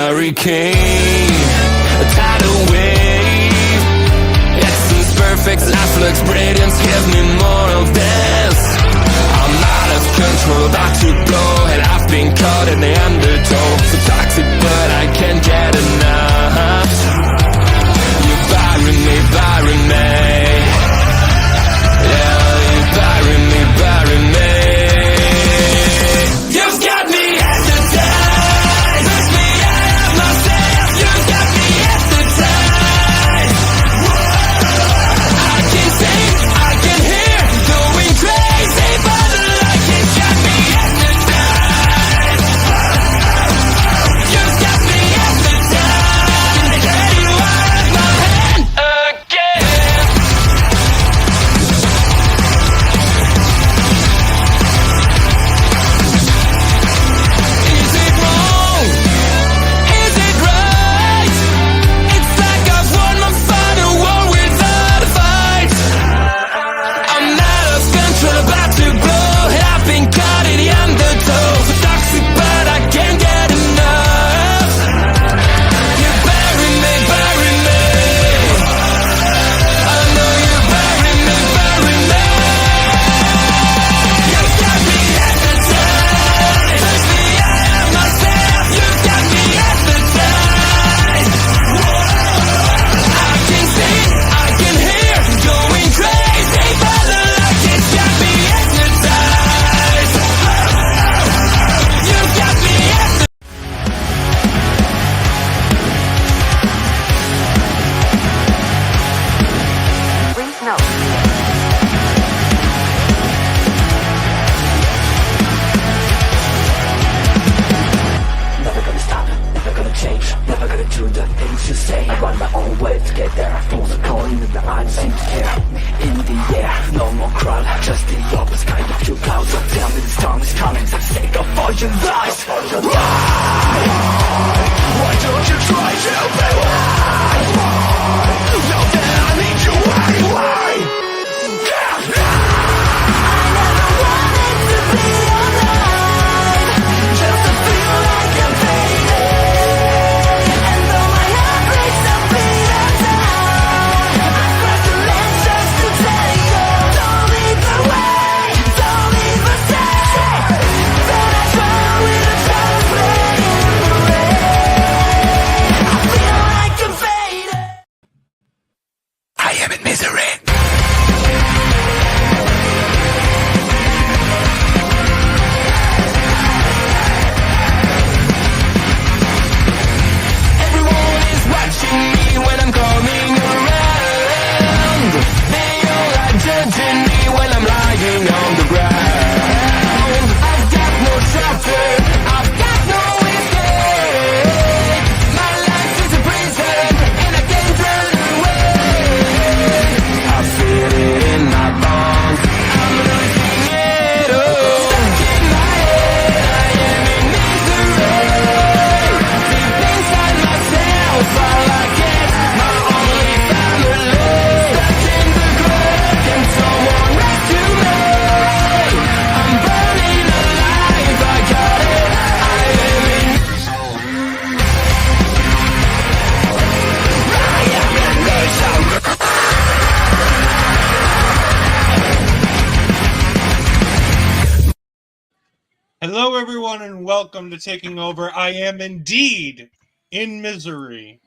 hurricane, a tidal wave. Essence perfect, life looks brilliant. Give me more of this. I'm out of control, about to blow, and I've been caught in the undertow. So toxic, but I can't get enough. You're burying me, burying me. Yeah, you're burying me, burying me. You've got me hypnotized. Push me out of myself. You've got me hypnotized. I can see, I can hear, going crazy, but the light has got me hypnotized. You've got me hypnotized. Can get you out of my hand again. Is it wrong? Is it right? It's like I've won my final war without a fight. I'm out of control, about to blow, and I've been caught in the undertow. So toxic, but I can't get enough. You bury me, bury me. I know you bury me, bury me. You've got me hypnotized. Push me out of myself. You've got me hypnotized. I can see, I can hear, going crazy, but the light has got me hypnotized. You've got me hypnotized. Please note. Never gonna stop, never gonna change, never gonna do the things you say. Run my own way to get there. Fools are calling and the eyes seem to care. In the air, no more crowd, just the opposite kind of few clouds. So tell me this time is coming for the sake of all your lies. Why don't you try to be why? Now that I need you anyway. Just to feel like I'm fading. And though my heart breaks, I'm beaten down. I press the lens just to tell you, don't leave the way, don't leave the stay. Then I try with a child's play in the rain. I feel like I'm fading. I am in misery. Everyone is watching me when I'm coming around. They all are judging me when I'm lying on the ground. I've got no shelter, I've got no escape. My life is a prison and I can't run away. I feel it in my bones, I'm losing it all. Stuck in my head, I am in misery. Deep inside myself, I like it, my only family. Stuck in the grave, can someone rescue me? I'm burning alive, I got it, I am in Hello, everyone, and welcome to Taking Over. I am indeed in misery.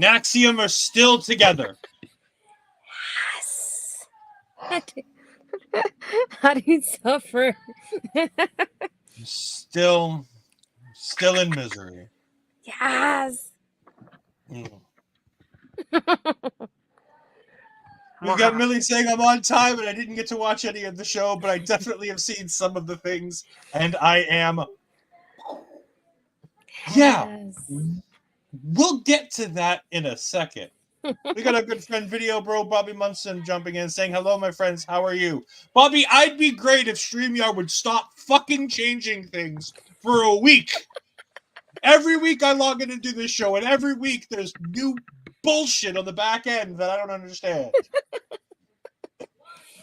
Axiom are still together. How do you suffer? Still in misery. Yes. Mm. We got Millie saying I'm on time and I didn't get to watch any of the show, but I definitely have seen some of the things, and I am. Yeah, we'll get to that in a second. We got a good friend, Video Bro Bobby Munson, jumping in saying, hello, my friends, how are you? Bobby, I'd be great if StreamYard would stop fucking changing things for a week. Every week I log in and do this show, and every week there's new bullshit on the back end that I don't understand.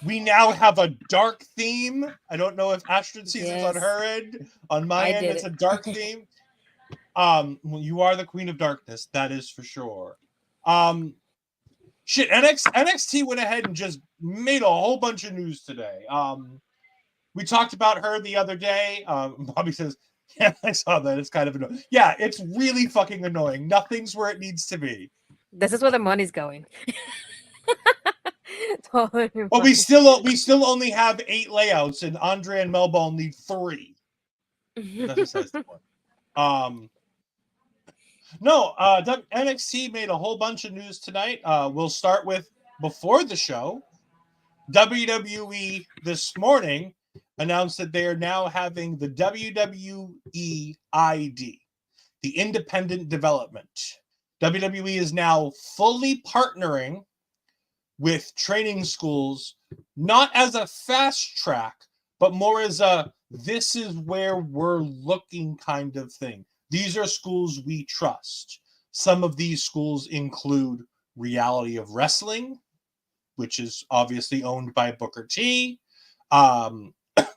We now have a dark theme. I don't know if Astrid sees it on her end. On my end, it's a dark theme. Well, you are the Queen of Darkness, that is for sure. Shit, NXT went ahead and just made a whole bunch of news today. We talked about her the other day. Bobby says, yeah, I saw that. It's kind of annoying. Yeah, it's really fucking annoying. Nothing's where it needs to be. This is where the money's going. Totally But we fine. still only have 8 layouts, and Andre and Melball need 3. That's besides the point. No, NXT made a whole bunch of news tonight. We'll start with before the show. WWE this morning announced that they are now having the WWE ID, the independent development. WWE is now fully partnering with training schools, not as a fast track, but more as a this is where we're looking kind of thing. These are schools we trust. Some of these schools include Reality of Wrestling, which is obviously owned by Booker T.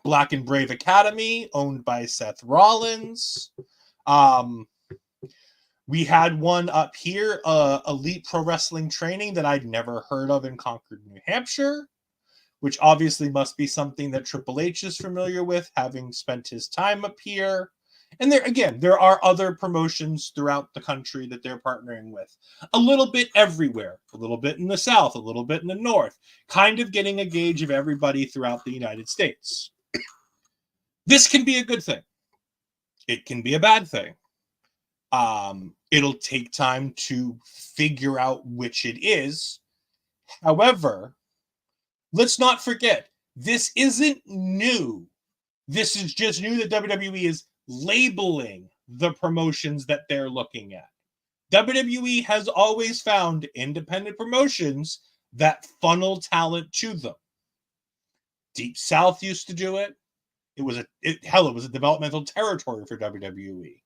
Black and Brave Academy, owned by Seth Rollins. We had one up here, Elite Pro Wrestling Training, that I'd never heard of in Concord, New Hampshire, which obviously must be something that Triple H is familiar with, having spent his time up here. And there are other promotions throughout the country that they're partnering with. A little bit everywhere, a little bit in the South, a little bit in the North, kind of getting a gauge of everybody throughout the United States. This can be a good thing. It can be a bad thing. It'll take time to figure out which it is. However, let's not forget, this isn't new. This is just new that WWE is labeling the promotions that they're looking at. WWE has always found independent promotions that funnel talent to them. Deep South used to do it. It was a developmental territory for WWE.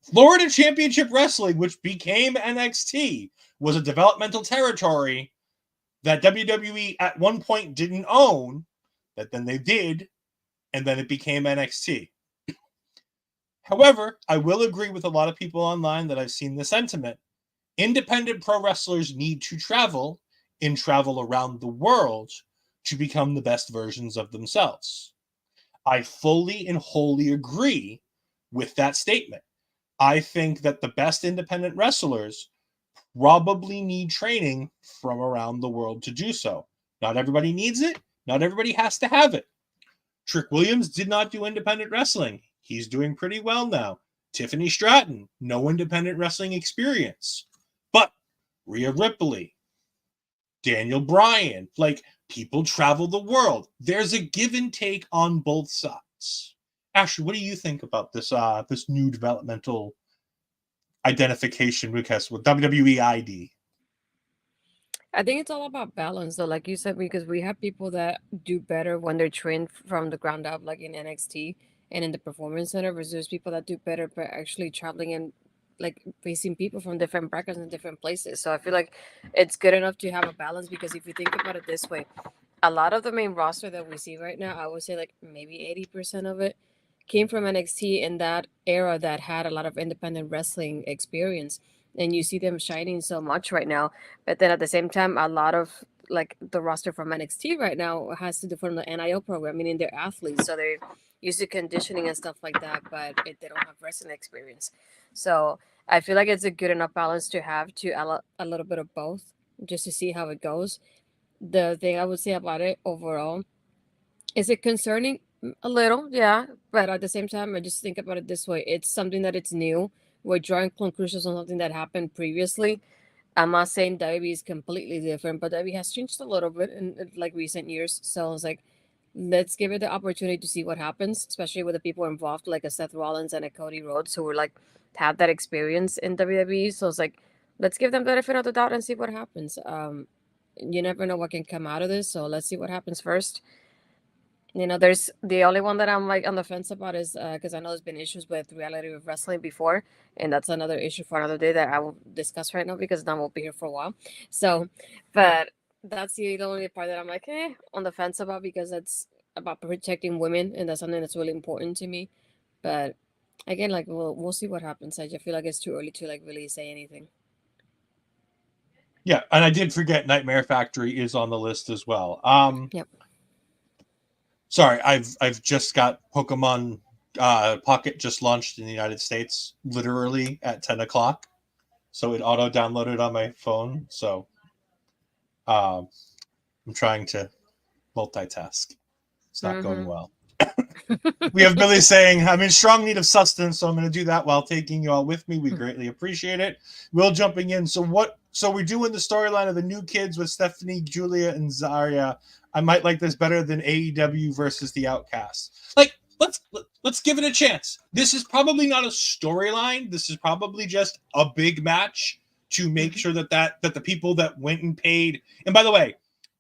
Florida Championship Wrestling, which became NXT, was a developmental territory that WWE at one point didn't own, that then they did, and then it became NXT. However, I will agree with a lot of people online that I've seen the sentiment. Independent pro wrestlers need to travel around the world to become the best versions of themselves. I fully and wholly agree with that statement. I think that the best independent wrestlers probably need training from around the world to do so. Not everybody needs it. Not everybody has to have it. Trick Williams did not do independent wrestling. He's doing pretty well now. Tiffany Stratton, no independent wrestling experience. But Rhea Ripley, Daniel Bryan, people travel the world. There's a give and take on both sides. Ashley, what do you think about this this new developmental identification request with WWE ID? I think it's all about balance, though, like you said, because we have people that do better when they're trained from the ground up, like in NXT and in the Performance Center, versus people that do better by actually traveling and facing people from different brackets and different places. So I feel like it's good enough to have a balance, because if you think about it this way, a lot of the main roster that we see right now, I would say maybe 80% of it came from NXT in that era that had a lot of independent wrestling experience. And you see them shining so much right now. But then at the same time, a lot of the roster from NXT right now has to do from the NIL program, meaning they're athletes. So they're used to conditioning and stuff like that, but they don't have wrestling experience. So I feel like it's a good enough balance to have a little bit of both, just to see how it goes. The thing I would say about it overall, is it concerning? A little, yeah. But at the same time, I just think about it this way. It's something that it's new. We're drawing conclusions on something that happened previously. I'm not saying WWE is completely different, but WWE has changed a little bit in recent years. So I was like, let's give it the opportunity to see what happens, especially with the people involved, like a Seth Rollins and a Cody Rhodes, who were have that experience in WWE. So it's like, let's give them the benefit of the doubt and see what happens. You never know what can come out of this, so let's see what happens first. There's the only one that I'm on the fence about is because I know there's been issues with Reality of Wrestling before, and that's another issue for another day that I will discuss right now, because Don will be here for a while. So, but that's the only part that I'm on the fence about, because it's about protecting women, and that's something that's really important to me. But Again, like we'll see what happens. I just feel like it's too early to like really say anything. Yeah, and I did forget Nightmare Factory is on the list as well. Yep. Sorry, I've just got Pokemon Pocket just launched in the United States, literally at 10 o'clock. So it auto downloaded on my phone. So I'm trying to multitask. It's not going well. We have Billy saying, I'm in strong need of sustenance, so I'm going to do that while taking you all with me. We greatly appreciate it. Will jumping in. So we're doing the storyline of the new kids with Stephanie, Julia, and Zaria. I might like this better than AEW versus the Outcasts. Like, let's give it a chance. This is probably not a storyline. This is probably just a big match to make sure that the people that went and paid. And by the way,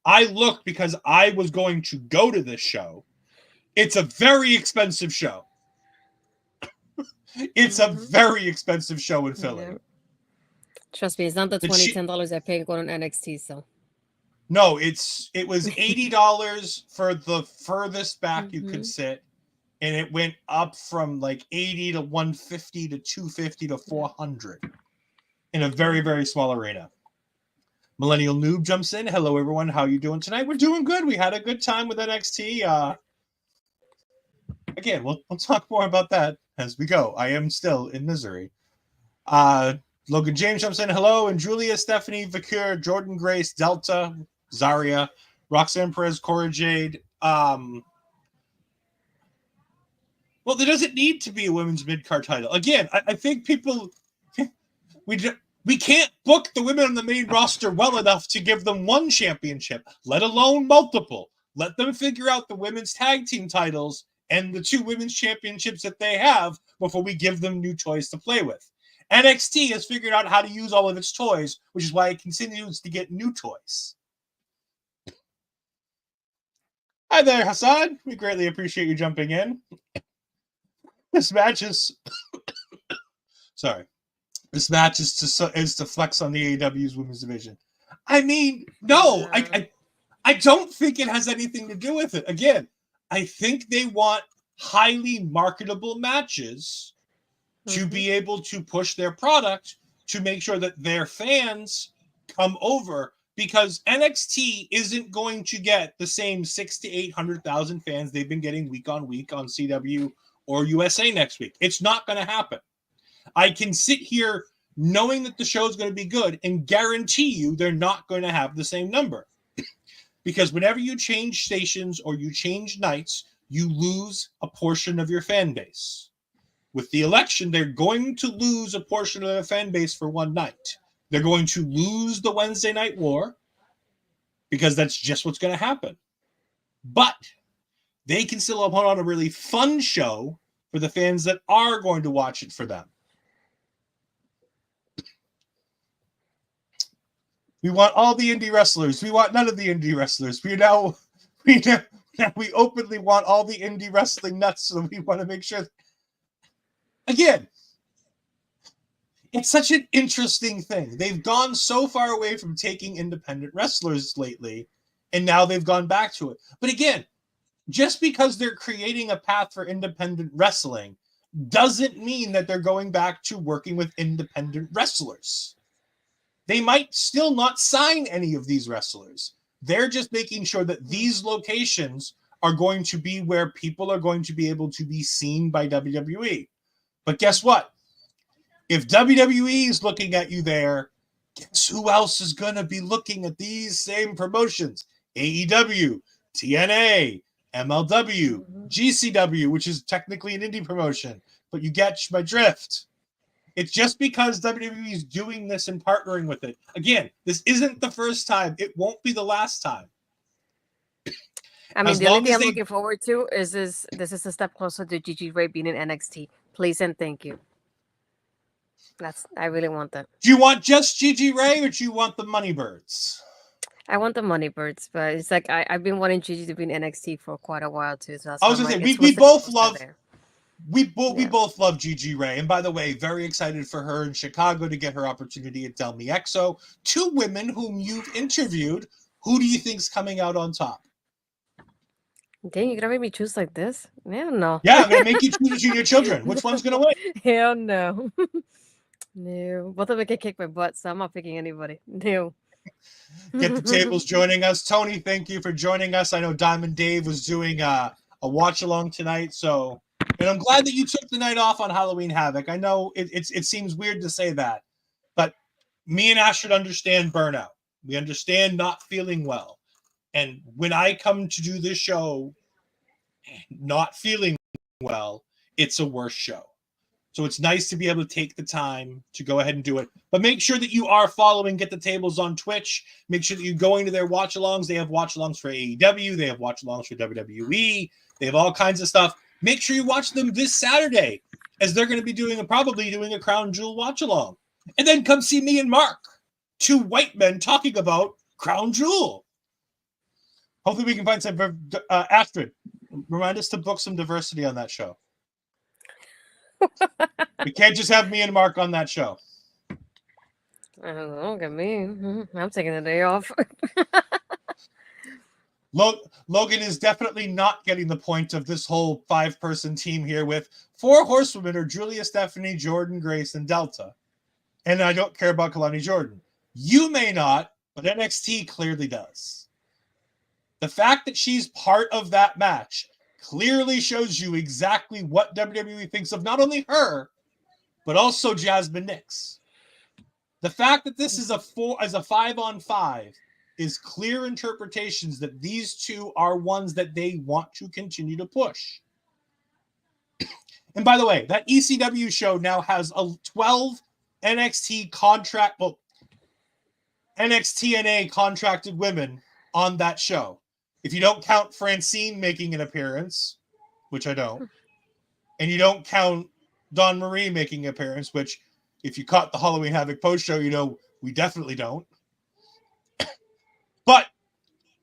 I looked because I was going to go to this show. It's a very expensive show. It's a very expensive show in Philly. Yeah. Trust me, it's not the $10 I paid going on NXT. So no, it was $80 for the furthest back you could sit, and it went up from like 80 to 150 to 250 to 400 in a very, very small arena. Millennial Noob jumps in. Hello, everyone. How you doing tonight? We're doing good. We had a good time with NXT. Again, we'll talk more about that as we go. I am still in misery. Logan James jumps in. Hello, and Julia, Stephanie, Vicur, Jordan Grace, Delta, Zaria, Roxanne Perez, Cora Jade. Well, there doesn't need to be a women's mid-card title. Again, I think people we can't book the women on the main roster well enough to give them one championship, let alone multiple. Let them figure out the women's tag team titles and the 2 women's championships that they have before we give them new toys to play with. NXT has figured out how to use all of its toys, which is why it continues to get new toys. Hi there, Hassan. We greatly appreciate you jumping in. This match is... Sorry. This match is to flex on the AEW's women's division. I mean, no. I don't think it has anything to do with it. Again, I think they want highly marketable matches to be able to push their product to make sure that their fans come over, because NXT isn't going to get the same 600,000 to 800,000 fans they've been getting week on week on CW or USA next week. It's not going to happen. I can sit here knowing that the show is going to be good and guarantee you they're not going to have the same number. Because whenever you change stations or you change nights, you lose a portion of your fan base. With the election, they're going to lose a portion of their fan base for one night. They're going to lose the Wednesday Night War because that's just what's going to happen. But they can still put on a really fun show for the fans that are going to watch it for them. We want all the indie wrestlers. We want none of the indie wrestlers. We openly want all the indie wrestling nuts, so we want to make sure. Again, it's such an interesting thing. They've gone so far away from taking independent wrestlers lately, and now they've gone back to it. But again, just because they're creating a path for independent wrestling doesn't mean that they're going back to working with independent wrestlers. They might still not sign any of these wrestlers. They're just making sure that these locations are going to be where people are going to be able to be seen by WWE. But guess what? If WWE is looking at you there, guess who else is going to be looking at these same promotions? AEW, TNA, MLW, GCW, which is technically an indie promotion. But you get my drift. It's just because WWE is doing this and partnering with it. Again, this isn't the first time. It won't be the last time. I mean, the only thing I'm looking forward to is this is a step closer to Gigi Ray being in NXT. Please and thank you. I really want that. Do you want just Gigi Ray or do you want the Money Birds? I want the Money Birds, but it's like I've been wanting Gigi to be in NXT for quite a while too. So I was going to say, we both love... We both love Gigi Ray. And by the way, very excited for her in Chicago to get her opportunity at Del Miexo. 2 women whom you've interviewed. Who do you think's coming out on top? Dang, you're gonna make me choose like this? Hell no. Yeah, I'm gonna make you choose between your children. Which one's gonna win? Hell no. No. Both of them can kick my butt, so I'm not picking anybody. No. Get the tables joining us. Tony, thank you for joining us. I know Diamond Dave was doing a watch along tonight, so and I'm glad that you took the night off on Halloween Havoc. I know it seems weird to say that, but me and Astrid understand burnout. We understand not feeling well. And when I come to do this show not feeling well, it's a worse show. So it's nice to be able to take the time to go ahead and do it. But make sure that you are following Get the Tables on Twitch. Make sure that you're going to their watch-alongs. They have watch-alongs for AEW. They have watch-alongs for WWE. They have all kinds of stuff. Make sure you watch them this Saturday, as they're going to be probably doing a Crown Jewel watch-along. And then come see me and Mark, two white men talking about Crown Jewel. Hopefully we can find some... Astrid, remind us to book some diversity on that show. We can't just have me and Mark on that show. I don't know. Look at me. I'm taking the day off. Logan is definitely not getting the point of this whole 5-person team here with 4 horsewomen are Julia, Stephanie, Jordan, Grace, and Delta. And I don't care about Kelani Jordan. You may not, but NXT clearly does. The fact that she's part of that match clearly shows you exactly what WWE thinks of not only her, but also Jasmine Nix. The fact that this is a 5-on-5 is clear interpretations that these two are ones that they want to continue to push. And by the way, that ECW show now has 12 NXT NXT&A contracted women on that show. If you don't count Francine making an appearance, which I don't, and you don't count Dawn Marie making an appearance, which if you caught the Halloween Havoc post show, you know we definitely don't. But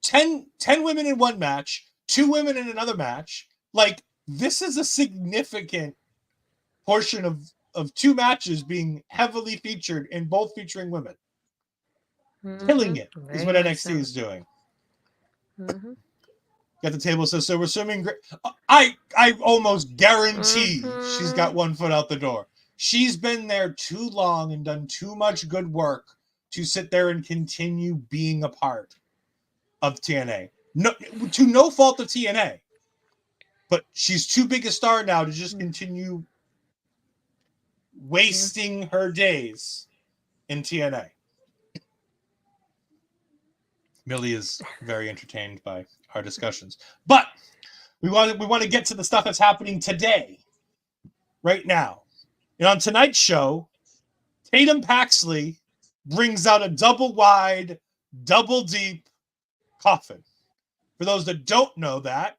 10 women in one match, 2 women in another match, like this is a significant portion of 2 matches being heavily featured and both featuring women. Killing it is what NXT is doing. Got the table says, so we're assuming I almost guarantee she's got one foot out the door. She's been there too long and done too much good work to sit there and continue being a part of TNA. No, to no fault of TNA. But she's too big a star now to just continue wasting her days in TNA. Millie is very entertained by our discussions. But we want to get to the stuff that's happening today, right now. And on tonight's show, Tatum Paxley brings out a double wide, double deep coffin. For those that don't know that,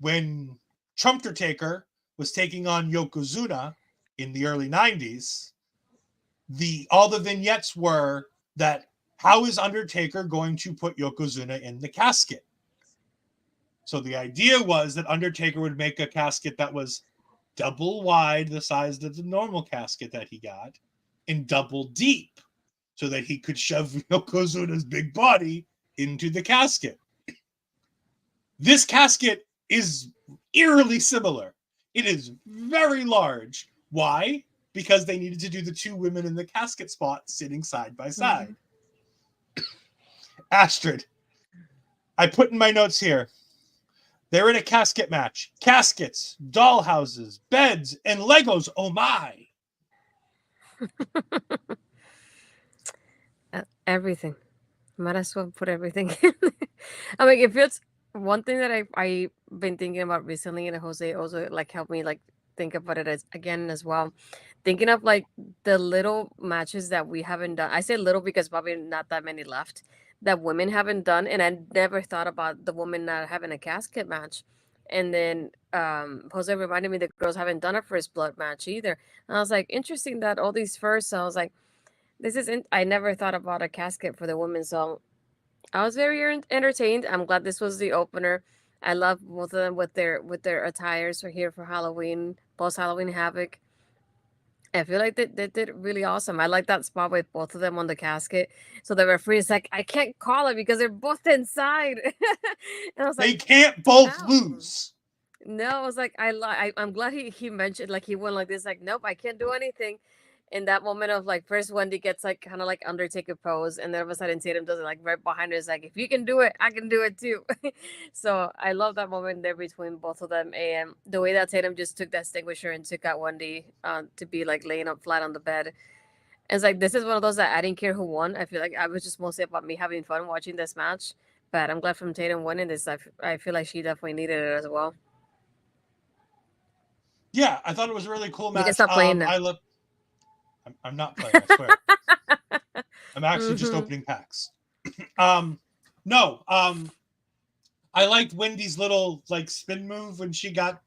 when Trumptertaker was taking on Yokozuna in the early 90s, all the vignettes were that how is Undertaker going to put Yokozuna in the casket? So the idea was that Undertaker would make a casket that was double wide, the size of the normal casket that he got, and double deep, so that he could shove Yokozuna's big body into the casket. This casket is eerily similar. It is very large. Why? Because they needed to do the 2 women in the casket spot sitting side by side. Astrid, I put in my notes here. They're in a casket match. Caskets, dollhouses, beds, and Legos. Oh my. Everything. Might as well put everything in. I mean, if it's one thing that I've been thinking about recently, and Jose also like helped me like think about it again as well. Thinking of like the little matches that we haven't done. I say little because probably not that many left that women haven't done, and I never thought about the woman not having a casket match. And then Jose reminded me the girls haven't done a first blood match either. And I was like, interesting that all these firsts. So I was like, I never thought about a casket for the women. So I was very entertained. I'm glad this was the opener. I love both of them with their attires for here for Halloween, post Halloween Havoc. I feel like they did really awesome. I like that spot with both of them on the casket. So the referee is like, I can't call it because they're both inside. And I was They like, can't both no. lose. No, I was like, I'm glad he mentioned, like, he went like this, like, nope, I can't do anything. In that moment of like, first Wendy gets like kind of like Undertaker pose, and then all of a sudden Tatum does it like right behind her. It's like, if you can do it, I can do it too. So I love that moment there between both of them, and the way that Tatum just took that extinguisher and took out Wendy to be like laying up flat on the bed. And it's like, this is one of those that I didn't care who won. I feel like I was just mostly about me having fun watching this match. But I'm glad from Tatum winning this. I feel like she definitely needed it as well. Yeah, I thought it was a really cool You can match. stop playing now. I'm not playing, I swear. I'm actually just Mhm. opening packs. No, I liked Wendy's little like spin move when she got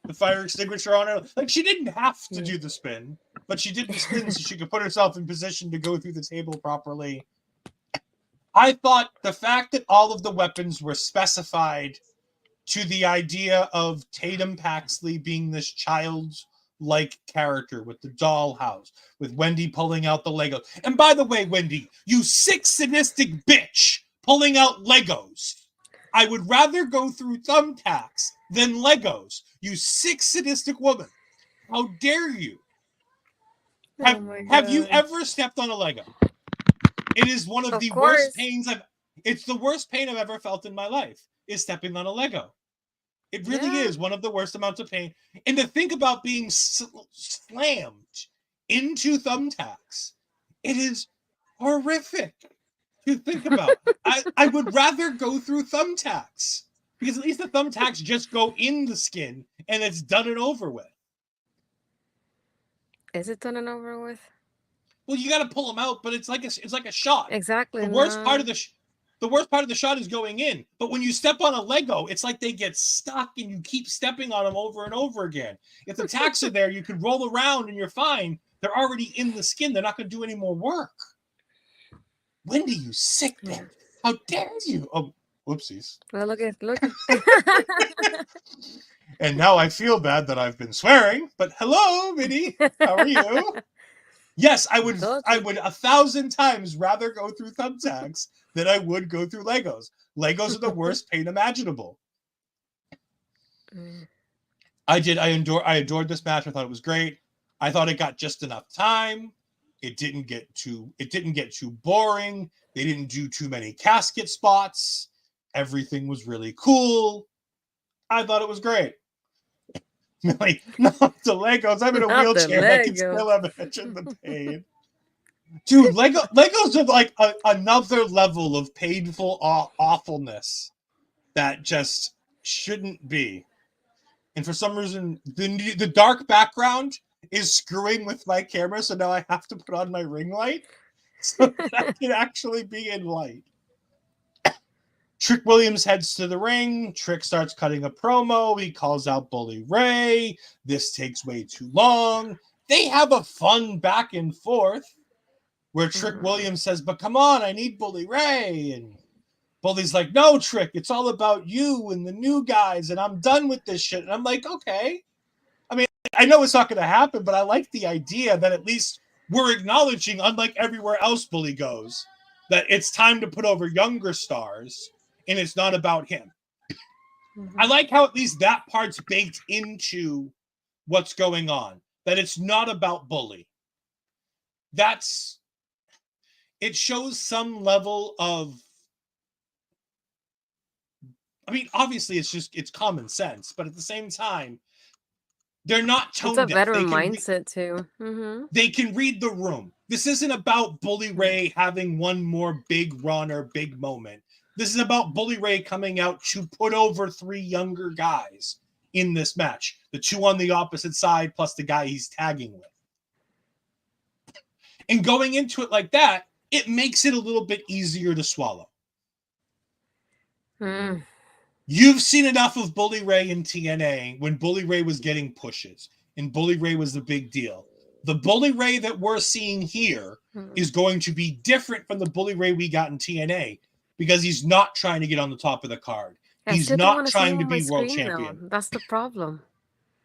the fire extinguisher on her. Like, she didn't have to do the spin, but she did the spin so she could put herself in position to go through the table properly. I thought the fact that all of the weapons were specified to the idea of Tatum Paxley being this childlike character with the dollhouse, with Wendy pulling out the Legos. And by the way, Wendy, you sick, sadistic bitch pulling out Legos. I would rather go through thumbtacks than Legos. You sick, sadistic woman. How dare you? Oh my Have you God. ever stepped on a Lego? It is one of the course. worst pains it's the worst pain I've ever felt in my life, is stepping on a Lego. It really Yeah. is one of the worst amounts of pain. And to think about being slammed into thumbtacks, it is horrific to think about. I would rather go through thumbtacks, because at least the thumbtacks just go in the skin and it's done and over with. Is it done and over with? Well, you got to pull them out, but it's like a shot. Exactly. The worst part No. of the worst part of the shot is going in. But when you step on a Lego, it's like they get stuck and you keep stepping on them over and over again. If the tacks are there, you can roll around and you're fine. They're already in the skin. They're not going to do any more work. Wendy, you sick bitch. How dare you? Oh, whoopsies. Well, look. And now I feel bad that I've been swearing. But hello, Minnie. How are you? Yes, I would 1,000 times rather go through thumbtacks than I would go through Legos. Legos are the worst pain imaginable. I adored this match. I thought it was great. I thought it got just enough time. It didn't get too boring. They didn't do too many casket spots. Everything was really cool. I thought it was great. Millie, not the Legos. I'm in a wheelchair. I can still imagine the pain. Dude, Legos are like another level of painful awfulness that just shouldn't be. And for some reason, the dark background is screwing with my camera, so now I have to put on my ring light so that I can actually be in light. Trick Williams heads to the ring. Trick starts cutting a promo. He calls out Bully Ray. This takes way too long. They have a fun back and forth where Trick Williams says, but come on, I need Bully Ray. And Bully's like, no, Trick, it's all about you and the new guys, and I'm done with this shit. And I'm like, okay. I mean, I know it's not going to happen, but I like the idea that at least we're acknowledging, unlike everywhere else Bully goes, that it's time to put over younger stars, and it's not about him. I like how at least that part's baked into what's going on, that it's not about Bully. It shows some level of, I mean, obviously it's common sense, but at the same time, they're not tone deaf. It's a veteran mindset too. They can read the room. This isn't about Bully Ray having one more big run or big moment. This is about Bully Ray coming out to put over 3 younger guys in this match. The 2 on the opposite side plus the guy he's tagging with. And going into it like that, it makes it a little bit easier to swallow. You've seen enough of Bully Ray in TNA when Bully Ray was getting pushes and Bully Ray was the big deal. The Bully Ray that we're seeing here is going to be different from the Bully Ray we got in TNA because he's not trying to get on the top of the card. He's not trying to be world champion. That's the problem.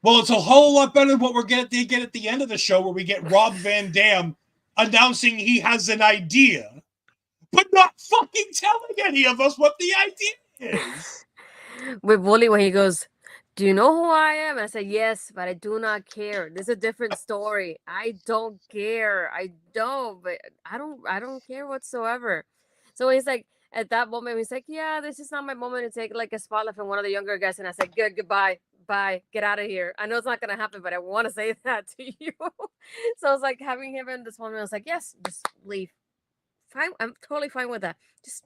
Well, it's a whole lot better than what they get at the end of the show, where we get Rob Van Dam announcing he has an idea, but not fucking telling any of us what the idea is. With Wooly when he goes, "Do you know who I am?" And I said, "Yes, but I do not care. This is a different story. I don't care. I don't, but I don't care whatsoever." So he's like, at that moment, he's like, "Yeah, this is not my moment to take like a spotlight from one of the younger guys." And I said, "Good, goodbye, bye, get out of here. I know it's not gonna happen, but I want to say that to you." So I was like, having him in this moment, I was like, "Yes, just leave. Fine, I'm totally fine with that. Just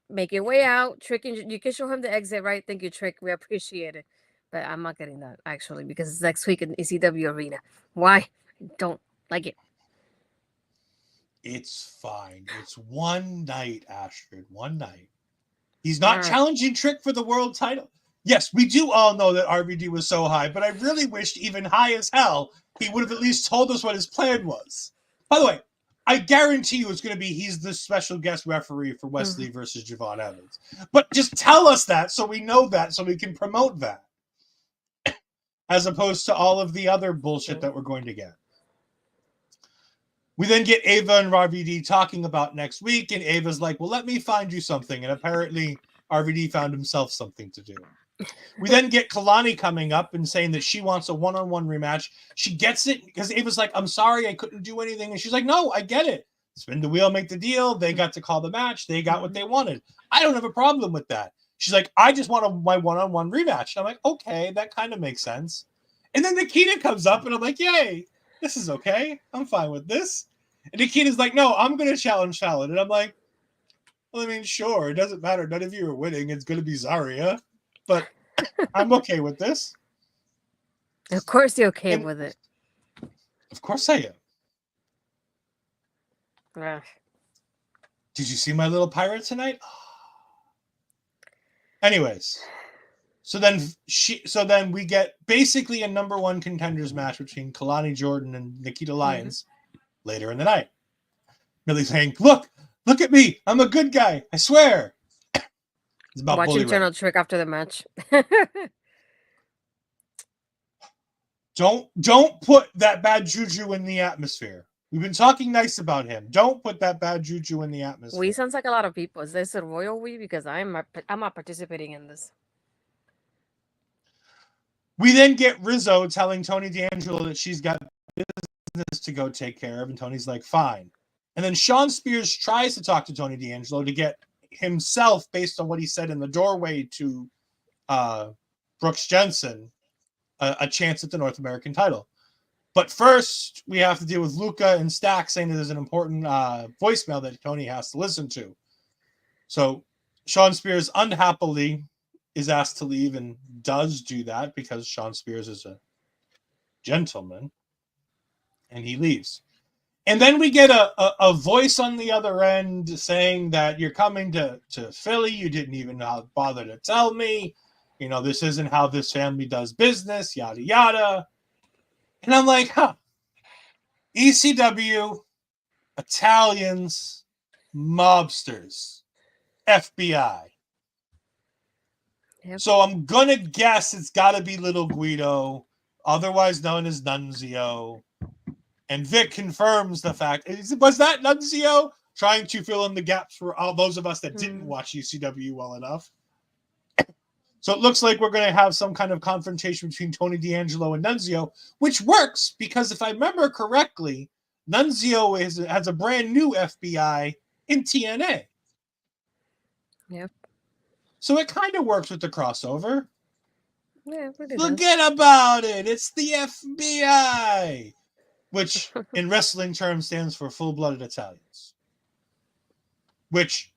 make your way out. Trick, you can show him the exit, right? Thank you, Trick. We appreciate it." But I'm not getting that actually because it's next week in ECW Arena. Why? I don't like it. It's fine. It's one night, Astrid. One night. He's not Alright. challenging Trick for the world title. Yes, we do all know that RVD was so high, but I really wished, even high as hell, he would have at least told us what his plan was. By the way, I guarantee you it's going to be he's the special guest referee for Wesley versus Javon Evans. But just tell us that so we know that, so we can promote that. As opposed to all of the other bullshit that we're going to get. We then get Ava and RVD talking about next week, and Ava's like, well, let me find you something. And apparently RVD found himself something to do. We then get Kelani coming up and saying that she wants a one-on-one rematch. She gets it because Ava's like, I'm sorry, I couldn't do anything. And she's like, no, I get it. Spin the wheel, make the deal. They got to call the match. They got what they wanted. I don't have a problem with that. She's like, I just want my one-on-one rematch. And I'm like, okay, that kind of makes sense. And then Nikkita comes up, and I'm like, yay, this is okay. I'm fine with this. And Nikkita's like, no, I'm going to challenge Fallon. And I'm like, well, I mean, sure. It doesn't matter. None of you are winning. It's going to be Zaria. But I'm okay with this. Of course you're okay with it. Of course I am. Ugh. Did you see my little pirate tonight? Anyways. So then we get basically a number one contenders match between Kelani Jordan and Nikkita Lyons later in the night. Millie saying, look at me. I'm a good guy. I swear. It's about Watching bully Journal rap. Trick after the match. Don't put that bad juju in the atmosphere. We've been talking nice about him. Don't put that bad juju in the atmosphere. We sounds like a lot of people. Is this a royal we? Because I'm not participating in this. We then get Rizzo telling Tony D'Angelo that she's got business to go take care of, and Tony's like, fine. And then Sean Spears tries to talk to Tony D'Angelo to get himself, based on what he said in the doorway to Brooks Jensen, a chance at the North American title. But first, we have to deal with Luca and Stack saying that there's an important voicemail that Tony has to listen to. So Sean Spears unhappily is asked to leave and does do that because Sean Spears is a gentleman, and he leaves. And then we get a voice on the other end saying that you're coming to Philly. You didn't even bother to tell me. You know, this isn't how this family does business, yada, yada. And I'm like, ECW, Italians, mobsters, FBI. Yep. So I'm going to guess it's got to be Little Guido, otherwise known as Nunzio. And Vic confirms the fact. Was that Nunzio trying to fill in the gaps for all those of us that didn't watch ECW well enough? So it looks like we're going to have some kind of confrontation between Tony D'Angelo and Nunzio, which works because if I remember correctly, Nunzio has a brand new FBI in TNA. Yep. So it kind of works with the crossover. Yeah, it really does. Forget about it. It's the FBI, which in wrestling terms stands for full-blooded Italians, which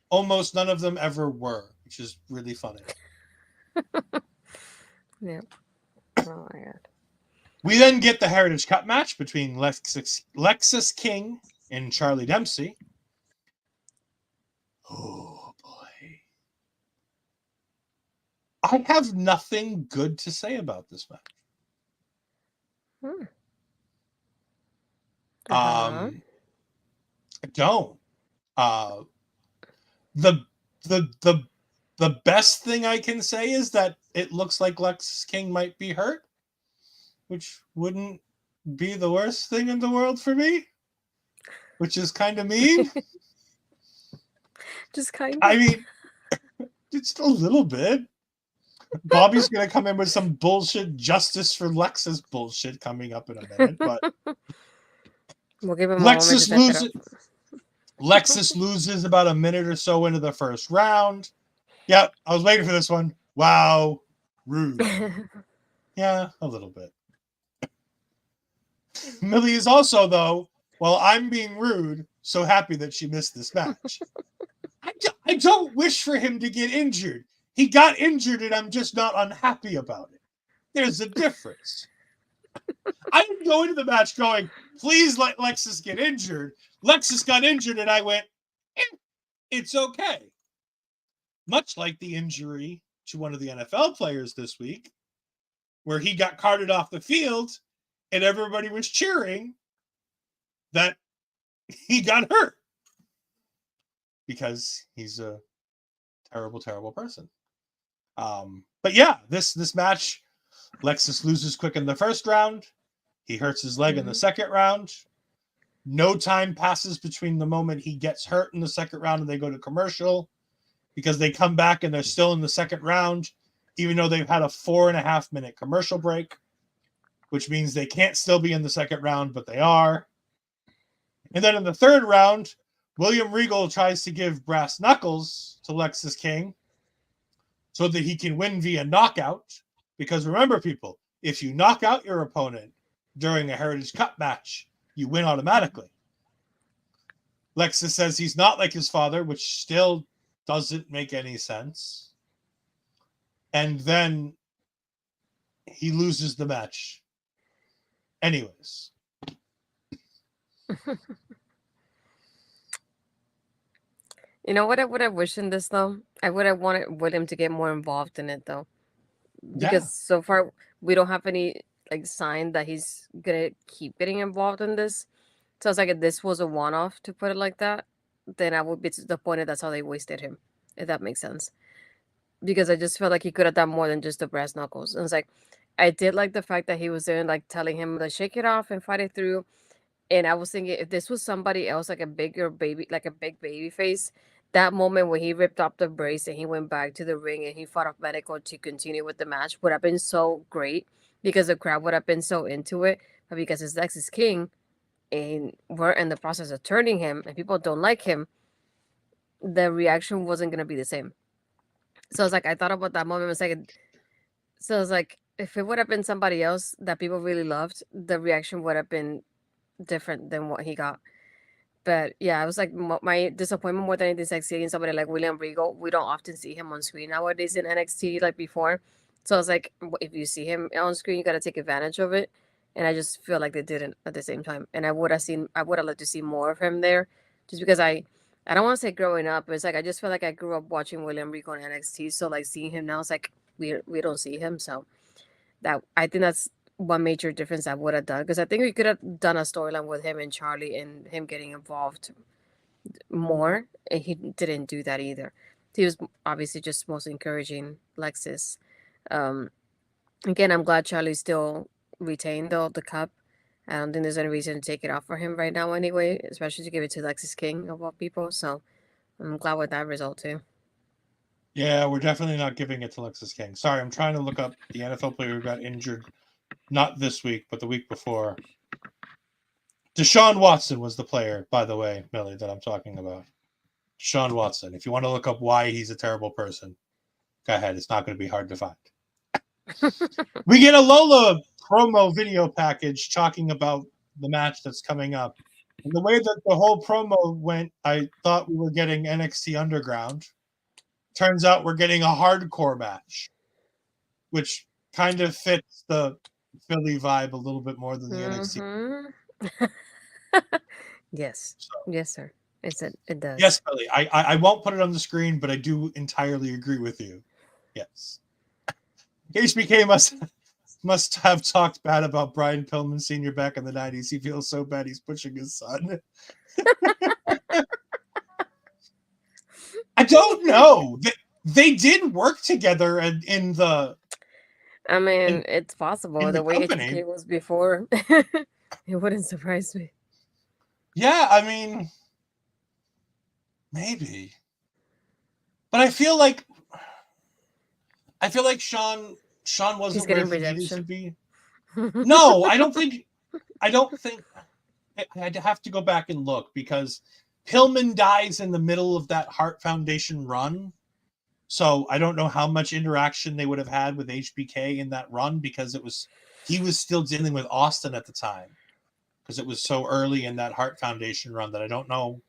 almost none of them ever were, which is really funny. Yeah. Oh my god. We then get the Heritage Cup match between Lexis King and Charlie Dempsey. Oh boy. I have nothing good to say about this match. I don't. The best thing I can say is that it looks like Lexis King might be hurt. which wouldn't be the worst thing in the world for me, which is kind of mean. Just kind of. I mean, just a little bit. Bobby's going to come in with some bullshit justice for Lexis bullshit coming up in a minute, but We'll give him a moment to Lexis step it loses. up. Lexis loses about a minute or so into the first round. Yeah, I was waiting for this one. Wow, rude. Yeah, a little bit. Millie is also, though, while I'm being rude, so happy that she missed this match. I don't wish for him to get injured. He got injured, and I'm just not unhappy about it. There's a difference. I didn't go into the match going, please let Lexis get injured. Lexis got injured, and I went, it's okay. Much like the injury to one of the NFL players this week, where he got carted off the field, and everybody was cheering that he got hurt because he's a terrible, terrible person. But yeah, this match, Lexis loses quick in the first round. He hurts his leg in the second round. No time passes between the moment he gets hurt in the second round and they go to commercial, because they come back and they're still in the second round, even though they've had a 4.5 minute commercial break, which means they can't still be in the second round, but they are. And then in the third round, William Regal tries to give brass knuckles to Lexis King so that he can win via knockout. Because remember, people, if you knock out your opponent during a Heritage Cup match, you win automatically. Lexis says he's not like his father, which still doesn't make any sense. And then he loses the match. Anyways. You know what I would have wished in this, though? I would have wanted William to get more involved in it, though. Because so far, we don't have any sign that he's going to keep getting involved in this. So it's like if this was a one-off, to put it like that, then I would be disappointed that's how they wasted him, if that makes sense. Because I just felt like he could have done more than just the brass knuckles. And it's like, I did like the fact that he was there, telling him to shake it off and fight it through. And I was thinking, if this was somebody else, like a bigger baby, like a big baby face, that moment when he ripped off the brace and he went back to the ring and he fought off Medical to continue with the match would have been so great, because the crowd would have been so into it. But because it's Lexis King and we're in the process of turning him and people don't like him, the reaction wasn't going to be the same. So it's like, I thought about that moment a second. So it's like, if it would have been somebody else that people really loved, the reaction would have been different than what he got. But yeah, I was like, my disappointment more than anything is like seeing somebody like William Regal. We don't often see him on screen nowadays in NXT like before. So I was like, if you see him on screen, you got to take advantage of it. And I just feel like they didn't at the same time. And I would have liked to see more of him there, just because I don't want to say growing up, but it's like I just feel like I grew up watching William Regal on NXT. So like seeing him now, it's like we don't see him. So that, I think that's one major difference I would have done, because I think we could have done a storyline with him and Charlie and him getting involved more, and he didn't do that either. He was obviously just most encouraging Lexis. Again, I'm glad Charlie still retained the cup. I don't think there's any reason to take it off for him right now anyway, especially to give it to Lexis King of all people. So I'm glad with that result too. Yeah, we're definitely not giving it to Lexis King. Sorry, I'm trying to look up the NFL player who got injured, not this week, but the week before. Deshaun Watson was the player, by the way, Millie, that I'm talking about. Deshaun Watson. If you want to look up why he's a terrible person, go ahead. It's not going to be hard to find. We get a Lola promo video package talking about the match that's coming up. And the way that the whole promo went, I thought we were getting NXT Underground. Turns out we're getting a hardcore match, which kind of fits the Philly vibe a little bit more than the NXT. Yes. So, yes, sir. It does. yes, Philly. I won't put it on the screen, but I do entirely agree with you. Yes. HBK must have talked bad about Brian Pillman Sr. back in the 90s. He feels so bad he's pushing his son. I don't know. They did work together in the I mean, in, it's possible. in The the way company. HBK was before, it wouldn't surprise me. Yeah, I mean, maybe. But I feel like Sean He's wasn't where getting he needed to redemption. be. No, I don't think I'd have to go back and look because Pillman dies in the middle of that Hart Foundation run. So I don't know how much interaction they would have had with HBK in that run because he was still dealing with Austin at the time because it was so early in that Hart Foundation run that I don't know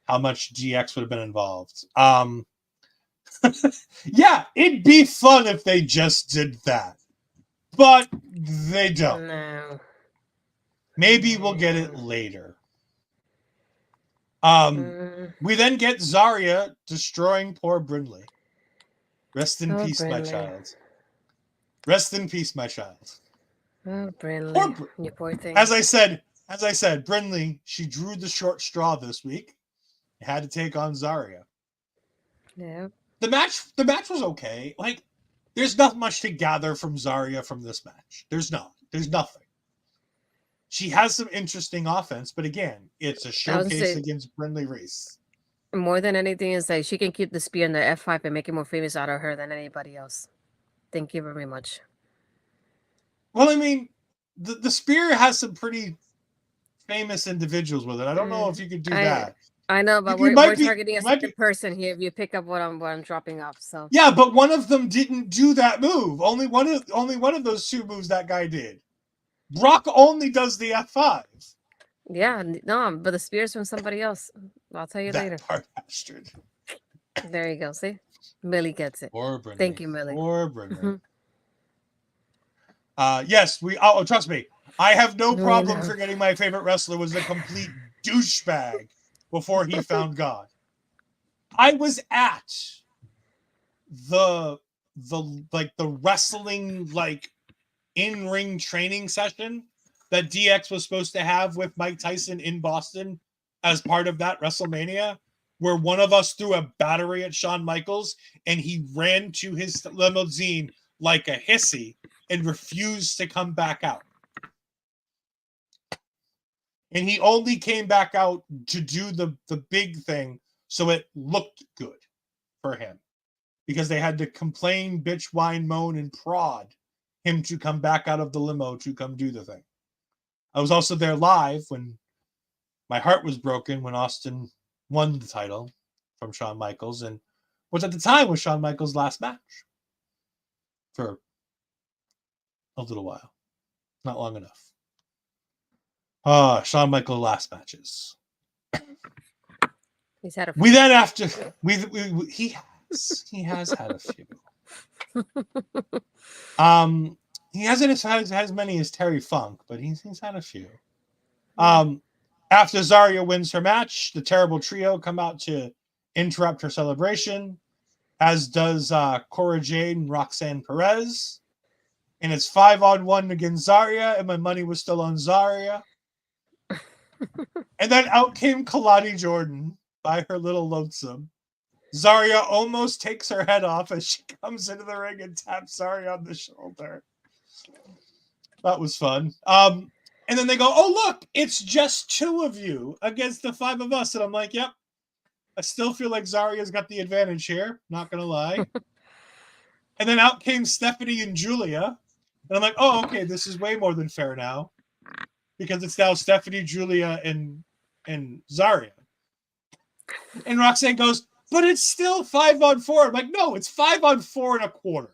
how much DX would have been involved. Yeah, it'd be fun if they just did that, but they don't. No. Maybe we'll get it later. Mm. We then get Zaria destroying poor Brindley. Rest in Oh, peace, my Brinley. child. Rest in peace, my child. Oh, Brinley. You poor thing. As I said, Brindley, she drew the short straw this week. Had to take on Zaria. Yeah. The match was okay. Like, there's not much to gather from Zaria from this match. There's nothing. She has some interesting offense, but again, it's a showcase against Brindley Reese. More than anything, is like she can keep the spear in the F5 and make it more famous out of her than anybody else. Thank you very much. Well, I mean, the spear has some pretty famous individuals with it. I don't know if you could do that. I know, but we're targeting a certain person here. If you pick up what I'm dropping off, so yeah, but one of them didn't do that move. Only one of those two moves that guy did. Brock only does the F5. Yeah, no, but the spear's from somebody else. I'll tell you later. Part bastard. There you go. See, Millie gets it. Thank you, Millie. Or Brindley. Yes, trust me. I have no problem forgetting my favorite wrestler was a complete douchebag before he found God. I was at the wrestling in-ring training session that DX was supposed to have with Mike Tyson in Boston as part of that WrestleMania, where one of us threw a battery at Shawn Michaels and he ran to his limousine like a hissy and refused to come back out. And he only came back out to do the big thing so it looked good for him. Because they had to complain, bitch, whine, moan, and prod him to come back out of the limo to come do the thing. I was also there live when my heart was broken when Austin won the title from Shawn Michaels, and which at the time was Shawn Michaels' last match for a little while. Not long enough. Shawn Michaels' last matches. He's had a few. He has had a few. He hasn't had as many as Terry Funk, but he's had a few. After Zaria wins her match, the Terrible Trio come out to interrupt her celebration, as does Cora Jade and Roxanne Perez. And it's 5-on-1 against Zaria, and my money was still on Zaria. And then out came Kelani Jordan by her little lonesome. Zaria almost takes her head off as she comes into the ring and taps Zaria on the shoulder. That was fun. And then they go, oh, look, it's just two of you against the five of us. And I'm like, yep. I still feel like Zaria's got the advantage here. Not going to lie. And then out came Stephanie and Julia. And I'm like, oh, okay, this is way more than fair now. Because it's now Stephanie, Julia, and Zaria. And Roxanne goes, but it's still 5-on-4. I'm like, no, it's 5-on-4 1/4.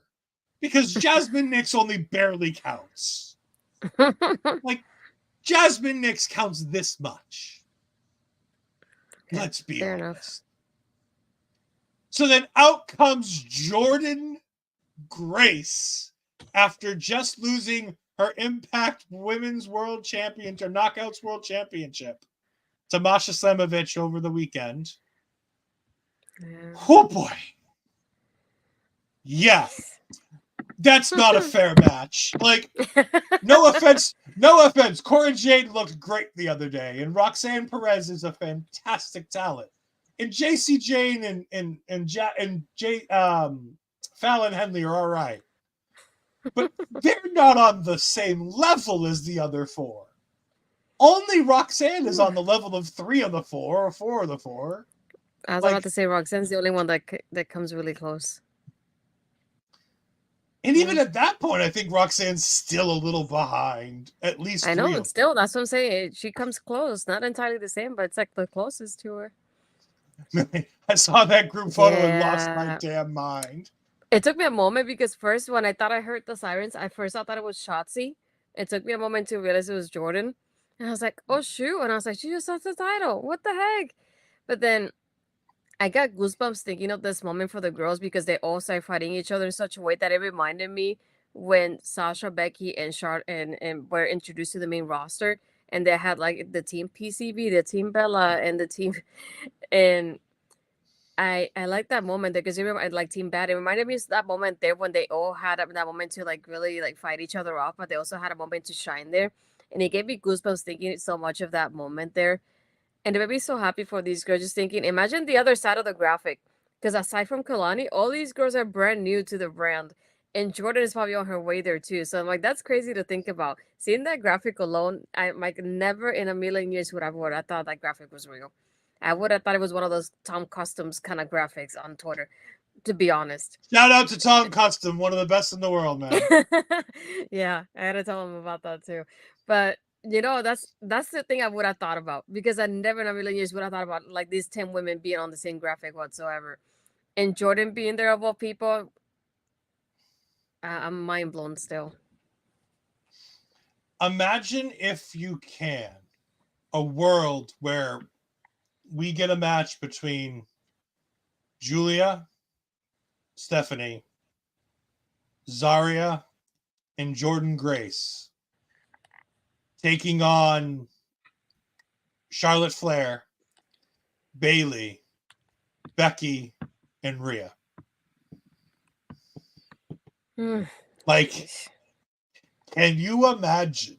Because Jasmine Nix only barely counts. Like, Jasmine Nix counts this much. Okay, let's be honest. Enough. So then out comes Jordan Grace after just losing her Impact Women's World Championship, Knockouts World Championship to Masha Slamovich over the weekend. Yeah. Oh boy. Yeah. That's not a fair match. Like, no offense. Cora Jade looked great the other day, and Roxanne Perez is a fantastic talent. And JC Jane and Fallon Henley are all right. but they're not on the same level as the other 4. Only Roxanne is on the level of 3 of the 4 or 4 of the 4. I was Like- about to say Roxanne's the only one that comes really close. And even at that point, I think Roxanne's still a little behind. At least I 3 know, of and still, that's what I'm saying. She comes close. Not entirely the same, but it's like the closest to her. them. I saw that group photo and lost my Yeah. damn mind. It took me a moment because first, when I thought I heard the sirens, I thought it was Shotzi. It took me a moment to realize it was Jordan. And I was like, oh, shoot. And I was like, she just lost the title. What the heck? But then I got goosebumps thinking of this moment for the girls because they all started fighting each other in such a way that it reminded me when Sasha, Becky, and Charlotte and were introduced to the main roster, and they had like the team PCB, the team Bella, and the team, and I like that moment there because I like Team Bad. It reminded me of that moment there when they all had that moment to like really like fight each other off, but they also had a moment to shine there, and it gave me goosebumps thinking so much of that moment there. And it made me so happy for these girls, just thinking, imagine the other side of the graphic. Because aside from Kelani, all these girls are brand new to the brand. And Jordan is probably on her way there too. So I'm like, that's crazy to think about. Seeing that graphic alone, I like never in a million years would I thought that graphic was real. I would have thought it was one of those Tom Customs kind of graphics on Twitter, to be honest. Shout out to Tom Custom, one of the best in the world, man. Yeah, I had to tell him about that too. But that's the thing I would have thought about because I never in a million years would have thought about like these 10 women being on the same graphic whatsoever. And Jordan being there of all people, I'm mind blown still. Imagine if you can a world where we get a match between Julia, Stephanie, Zaria, and Jordan Grace taking on Charlotte Flair, Bayley, Becky, and Rhea. Like, can you imagine?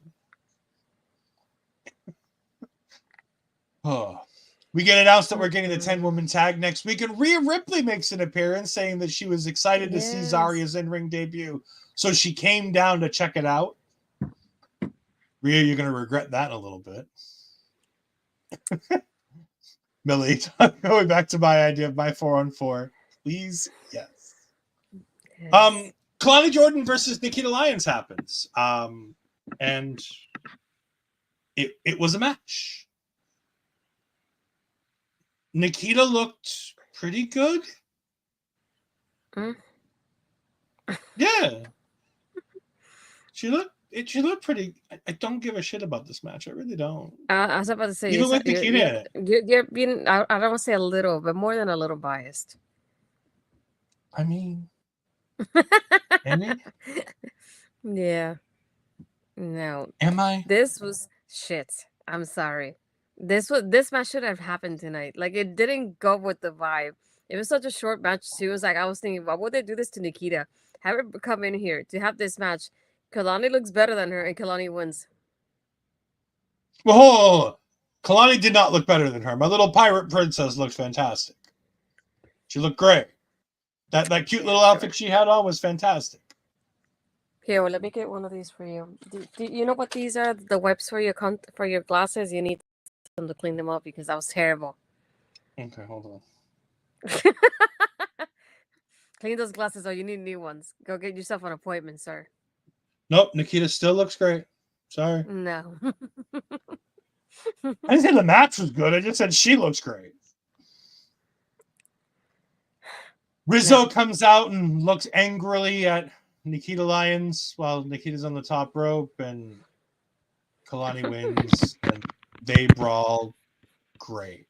Oh. We get announced that we're getting the 10-woman tag next week, and Rhea Ripley makes an appearance saying that she was excited to see Zaria's in-ring debut. So she came down to check it out. Rhea, you're going to regret that in a little bit. Millie, going back to my idea of my 4-on-4. Please, yes. Kelani Jordan versus Nikkita Lyons happens. And it was a match. Nikkita looked pretty good. Yeah. She looked pretty. I don't give a shit about this match. I really don't. I was about to say, Even with Nikkita in it. you're being, I don't want to say a little, but more than a little biased. I mean, Andy? Yeah. No. Am I? This was shit. I'm sorry. This match should have happened tonight. Like it didn't go with the vibe. It was such a short match too. It was like I was thinking, why would they do this to Nikkita? Have her come in here to have this match. Kelani looks better than her, and Kelani wins. Whoa! Kelani did not look better than her. My little pirate princess looked fantastic. She looked great. That cute little outfit she had on was fantastic. Here, well, let me get one of these for you. Do you know what these are? The wipes for your glasses. You need them to clean them up because that was terrible. Okay, hold on. Clean those glasses, or you need new ones. Go get yourself an appointment, sir. Nope, Nikkita still looks great. Sorry. No. I didn't say the match was good. I just said she looks great. Rizzo comes out and looks angrily at Nikkita Lyons while Nikkita's on the top rope, and Kelani wins, and they brawl. Great.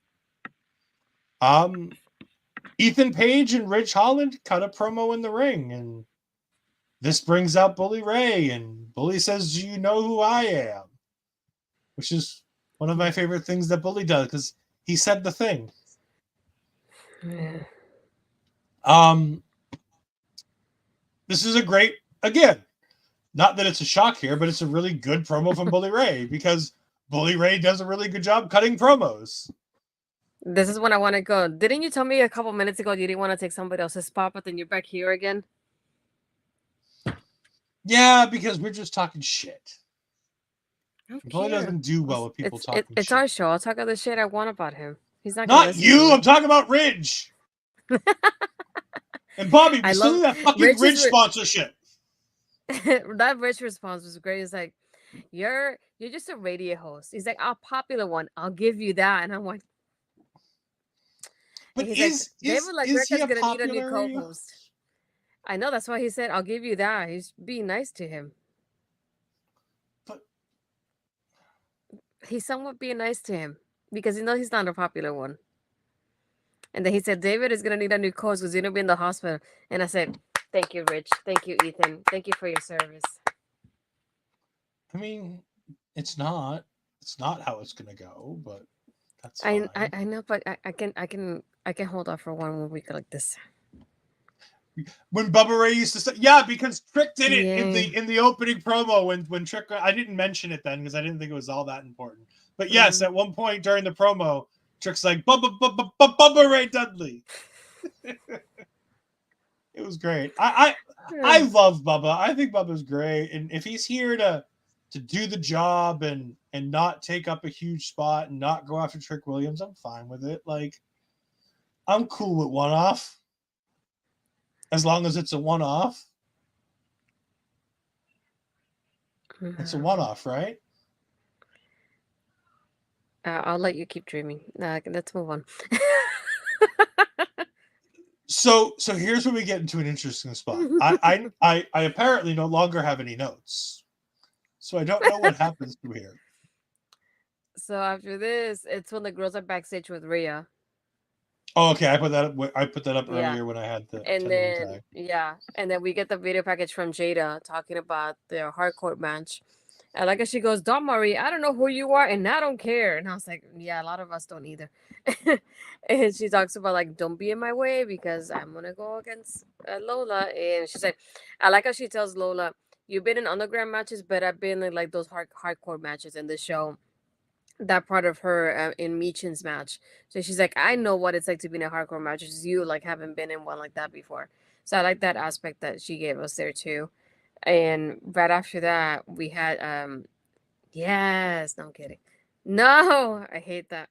Ethan Page and Ridge Holland cut a promo in the ring, and this brings out Bully Ray, and Bully says, "Do you know who I am?" Which is one of my favorite things that Bully does, because he said the thing. Yeah. This is a great, again, not that it's a shock here, but it's a really good promo from Bully Ray, because Bully Ray does a really good job cutting promos. This is when I want to go. Didn't you tell me a couple minutes ago you didn't want to take somebody else's spot, but then you're back here again? Yeah, because we're just talking shit. I don't It probably care. doesn't do well with people talking It's shit. our show. I'll talk all the shit I want about him. He's not gonna Not listen you. to I'm talking about Ridge. And Bobby, we I still love need that fucking Rich's Ridge sponsorship. that Rich response was great. It's like, you're just a radio host. He's like, a popular one. I'll give you that. And I'm like, But and he's like, David is he LaGreca's a gonna need a new popular radio co-host. I know, that's why he said, I'll give you that. He's being nice to him. But He's somewhat being nice to him because he knows he's not a popular one. And then he said, David is gonna need a new co-host because he's gonna be in the hospital. And I said, thank you, Rich. Thank you, Ethan. Thank you for your service. I mean, it's not how it's gonna go, but that's fine. I know, but I can hold off for one more week like this. When Bubba Ray used to say, yeah, because Trick did it Yeah. in the opening promo when Trick, I didn't mention it then because I didn't think it was all that important. But yes, at one point during the promo, Trick's like Bubba Ray Dudley. It was great. I love Bubba. I think Bubba's great, and if he's here to do the job and not take up a huge spot and not go after Trick Williams, I'm fine with it. Like, I'm cool with one off. As long as it's a one-off. It's a one-off, right? I'll let you keep dreaming. Let's move on. So here's where we get into an interesting spot. I apparently no longer have any notes, so I don't know what happens from here. So after this, it's when the girls are backstage with Rhea. Oh, okay. I put that up Yeah. earlier when I had the And 10-minute then tag. yeah, and then we get the video package from Jada talking about their hardcore match. And like she goes, "Don't worry, I don't know who you are, and I don't care." And I was like, "Yeah, a lot of us don't either." And she talks about like, "Don't be in my way because I'm gonna go against Lola." And she's like, "I like how she tells Lola, you've been in underground matches, but I've been in like those hardcore matches in the show." That part of her in Meechin's match. So she's like, I know what it's like to be in a hardcore match, just you like haven't been in one like that before. So I like that aspect that she gave us there too. And right after that, we had yes, no I'm kidding. No, I hate that.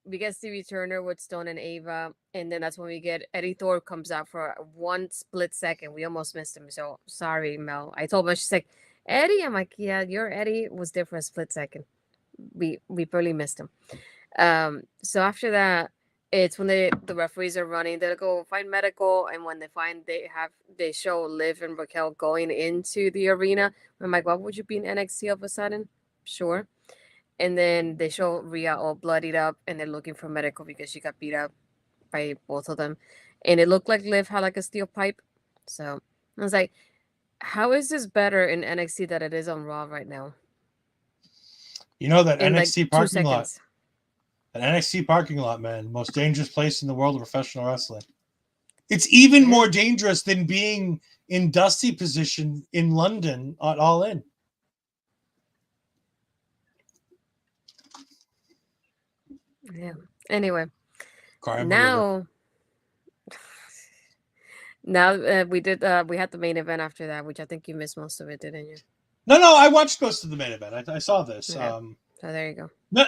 We get Stevie Turner with Stone and Ava, and then that's when we get Eddie Thorpe comes out for one split second. We almost missed him. So sorry, Mel. I told her, she's like, Eddie. I'm like, yeah, your Eddie was there for a split second. We barely missed him. So after that, it's when the referees are running. They go find medical, and when they show Liv and Raquel going into the arena. I'm like, why would you be in NXT all of a sudden? Sure. And then they show Rhea all bloodied up, and they're looking for medical because she got beat up by both of them, and it looked like Liv had like a steel pipe. So I was like, how is this better in NXT than it is on Raw right now? You know that In like NXT 2 parking lot. seconds. An NXT parking lot, man. Most dangerous place in the world of professional wrestling. It's even more dangerous than being in Dusty position in London at All In. Yeah. Anyway, Cry now we had the main event after that, which I think you missed most of it, didn't you? No, I watched most of the main event. I saw this. Okay. So there you go. No,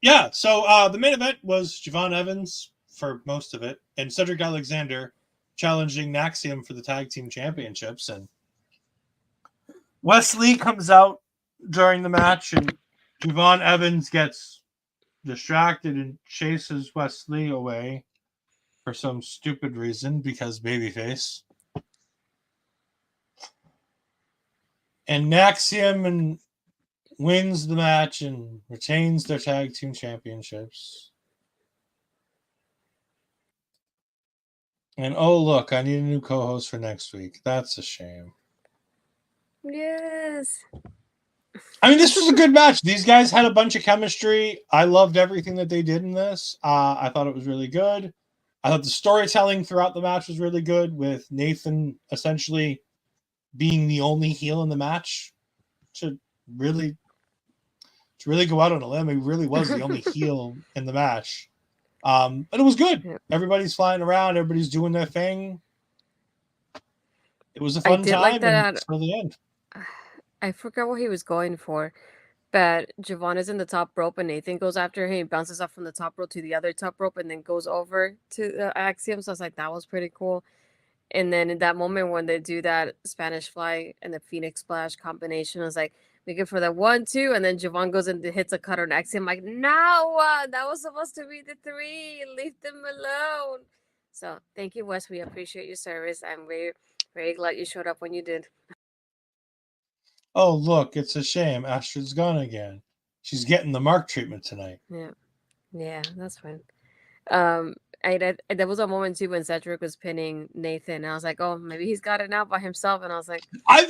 yeah. So the main event was Javon Evans for most of it, and Cedric Alexander challenging Axiom for the tag team championships. And Wesley comes out during the match, and Javon Evans gets distracted and chases Wesley away for some stupid reason because babyface. And Axiom wins the match and retains their tag team championships. And oh, look, I need a new co-host for next week. That's a shame. Yes. I mean, this was a good match. These guys had a bunch of chemistry. I loved everything that they did in this. I thought it was really good. I thought the storytelling throughout the match was really good, with Nathan essentially being the only heel in the match to really go out on a limb. He really was the only heel in the match. But it was good. Yeah. Everybody's flying around. Everybody's doing their thing. It was a I fun did like time that. until the end. I forgot what he was going for, but Javon is in the top rope and Nathan goes after him. He bounces up from the top rope to the other top rope and then goes over to the Axiom. So I was like, that was pretty cool. And then in that moment when they do that Spanish fly and the Phoenix splash combination, I was like, we go for the 1-2, and then Javon goes and hits a cutter and Axiom. I'm like, no, that was supposed to be the 3. Leave them alone. So thank you, Wes. We appreciate your service. I'm very, very glad you showed up when you did. Oh, look, it's a shame. Astrid's gone again. She's getting the Mark treatment tonight. Yeah, that's fine. There was a moment too when Cedric was pinning Nathan, and I was like, oh, maybe he's got it now by himself. And I was like, I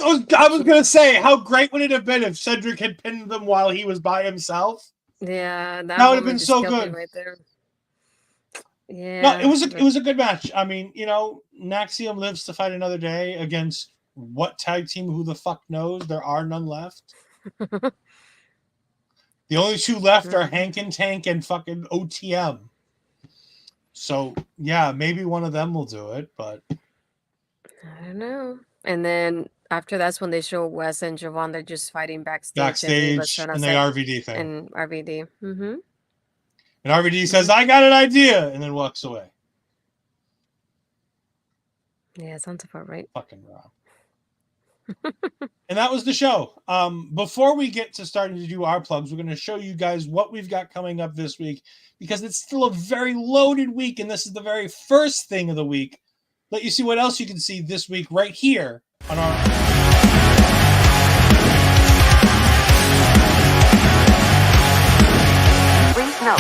was gonna say, how great would it have been if Cedric had pinned them while he was by himself? yeah, That would have been moment just so killed me good. right there. Yeah, No, it was a good match. I mean, you know, Axiom lives to fight another day against what tag team? Who the fuck knows? There are none left. The only 2 left are Hank and Tank and fucking OTM. So yeah, maybe one of them will do it, but I don't know. And then after that's when they show Wes and Javon, they're just fighting backstage backstage and the RVD thing. and RVD. Mm-hmm. And RVD says, I got an idea, and then walks away. Yeah, it sounds about right. Fucking Rob. And that was the show. Before we get to starting to do our plugs, we're going to show you guys what we've got coming up this week, because it's still a very loaded week, and this is the very first thing of the week. Let you see what else you can see this week right here on our... Please note.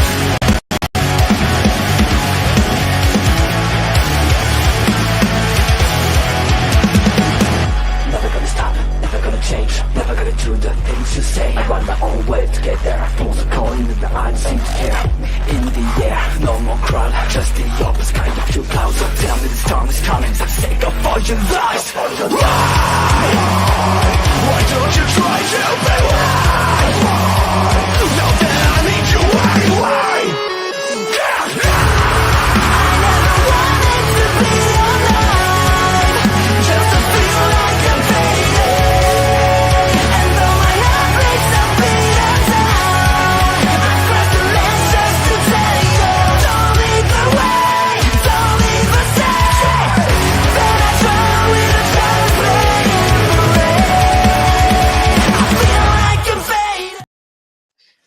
Never gonna stop, never gonna change, never gonna do the things you say. I run my own way to get there. Things are calling and I don't seem to care. In the air, no more crowd, just the opposite kind of few clouds. So tell me the storm is coming, for the sake of all your lies. Why don't you try to be wise? Now that I need you, why?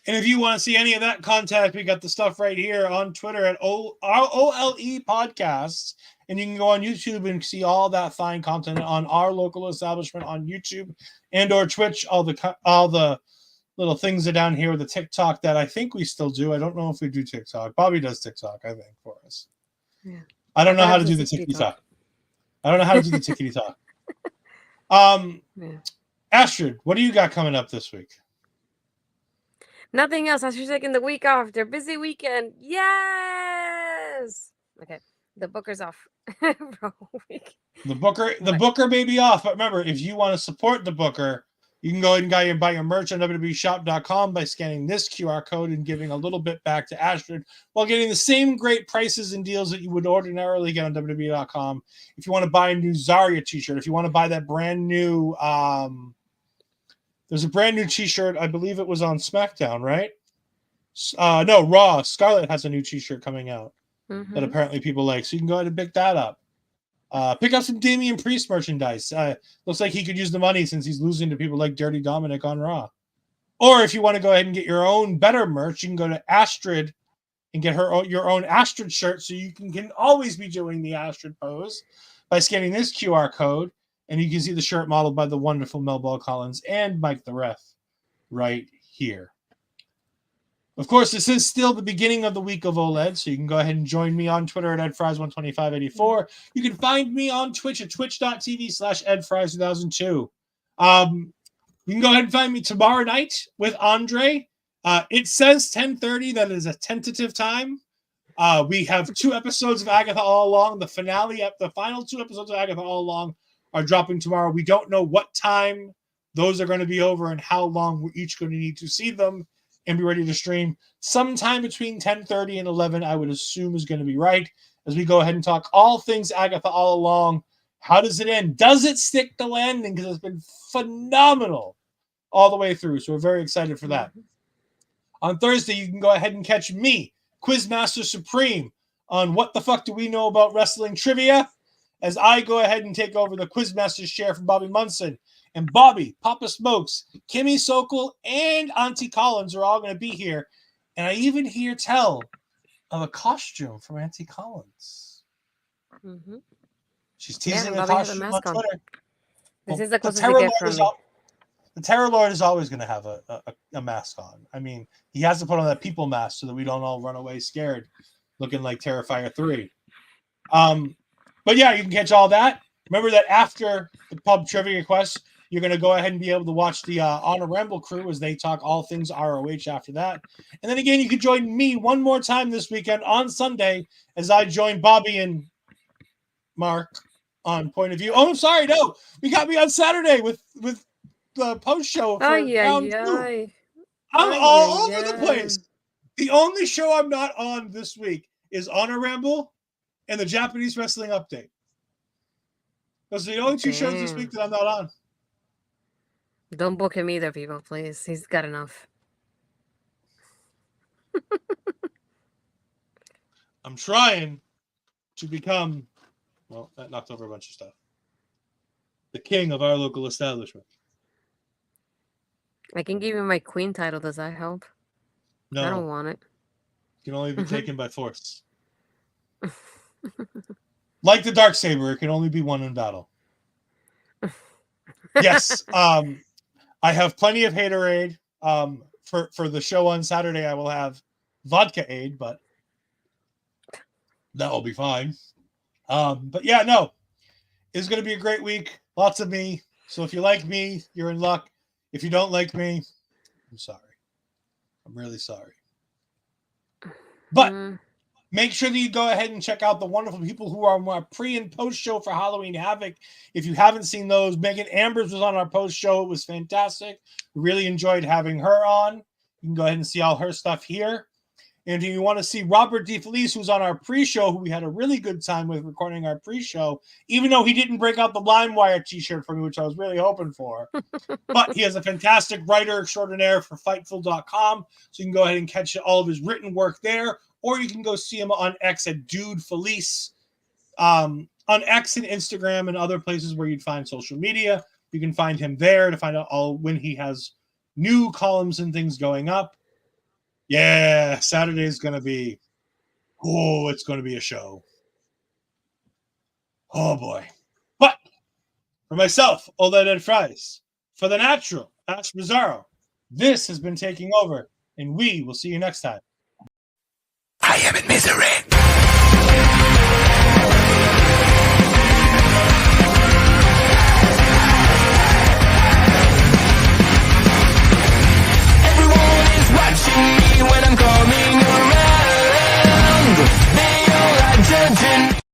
And if you want to see any of that content, we got the stuff right here on Twitter at OLE Podcasts. And you can go on YouTube and see all that fine content on our local establishment on YouTube and or Twitch. All the little things are down here with the TikTok that I think we still do. I don't know if we do TikTok. Bobby does TikTok, I think, for us. Yeah. I don't know how to do the TikTok. I don't know how to do the TikTok. Astrid, what do you got coming up this week? Nothing else. I should taking the week off. They're busy weekend. Yes. Okay. The Booker's off. The Booker may be off, but remember, if you want to support the Booker, you can go ahead and buy your merch on WWEshop.com by scanning this QR code and giving a little bit back to Astrid while getting the same great prices and deals that you would ordinarily get on WWE.com. If you want to buy a new Zaria t-shirt, if you want to buy that brand new there's a brand new t-shirt, I believe it was on SmackDown, right? No, Raw. Scarlett has a new t-shirt coming out that apparently people like. So you can go ahead and pick that up. Pick up some Damian Priest merchandise. Looks like he could use the money since he's losing to people like Dirty Dominic on Raw. Or if you want to go ahead and get your own better merch, you can go to Astrid and get your own Astrid shirt so you can always be doing the Astrid pose by scanning this QR code. And you can see the shirt modeled by the wonderful Mel Ball Collins and Mike the Ref right here. Of course, this is still the beginning of the week of OLED, so you can go ahead and join me on Twitter at EdFries12584. You can find me on Twitch at twitch.tv/EdFries2002. You can go ahead and find me tomorrow night with Andre. It says 10:30. That is a tentative time. We have 2 episodes of Agatha All Along. The final 2 episodes of Agatha All Along are dropping tomorrow. We don't know what time those are going to be over and how long we're each going to need to see them and be ready to stream. Sometime between 10:30 and 11, I would assume, is going to be right, as we go ahead and talk all things Agatha All Along, How does it end? Does it stick the landing? Because it's been phenomenal all the way through. So we're very excited for that. On Thursday, you can go ahead and catch me, Quizmaster Supreme, on What the Fuck Do We Know About Wrestling Trivia, as I go ahead and take over the Quizmaster's chair from Bobby Munson. And Bobby, Papa Smokes, Kimmy Sokol, and Auntie Collins are all going to be here. And I even hear tell of a costume from Auntie Collins. Mm-hmm. She's teasing Yeah, a Bobby has a costume on mask on. Twitter. This Well, is the closest you get from me. the Terror Lord is always going to have a mask on. I mean, he has to put on that people mask so that we don't all run away scared, looking like Terrifier 3. But yeah, you can catch all that. Remember that after the pub trivia quest, you're going to go ahead and be able to watch the Honor Ramble crew as they talk all things ROH after that. And then again, you can join me one more time this weekend on Sunday as I join Bobby and Mark on Point of View. Oh, I'm sorry. No, we got me on Saturday with the post show. Oh, yeah. I'm all over the place. The only show I'm not on this week is Honor Ramble and the Japanese Wrestling Update. Those are the only two shows this week that I'm not on. Don't book him either, people, please. He's got enough. I'm trying to become, well, that knocked over a bunch of stuff, the king of our local establishment. I can give you my queen title. Does that help? No, I don't want it. It can only be taken by force. Like the Darksaber, it can only be won in battle. Yes, I have plenty of haterade. For the show on Saturday, I will have vodka aid, but that will be fine. But yeah, no, it's going to be a great week. Lots of me. So if you like me, you're in luck. If you don't like me, I'm sorry. I'm really sorry. But make sure that you go ahead and check out the wonderful people who are on our pre and post show for Halloween Havoc. If you haven't seen those, Megan Ambers was on our post show. It was fantastic. We really enjoyed having her on. You can go ahead and see all her stuff here. And if you want to see Robert DeFelice, who's on our pre-show, who we had a really good time with recording our pre-show, even though he didn't break out the LimeWire t-shirt for me, which I was really hoping for. But he has a fantastic writer extraordinaire for Fightful.com, so you can go ahead and catch all of his written work there, or you can go see him on X at Dude Felice, on X and Instagram and other places where you'd find social media. You can find him there to find out all when he has new columns and things going up. Yeah, Saturday is going to be, it's going to be a show. Oh, boy. But for myself, Ola Dead Fries, for the natural, Ash Bizarro, this has been taking over, and we will see you next time. I am in misery. Everyone is watching me when I'm coming around. They all are judging.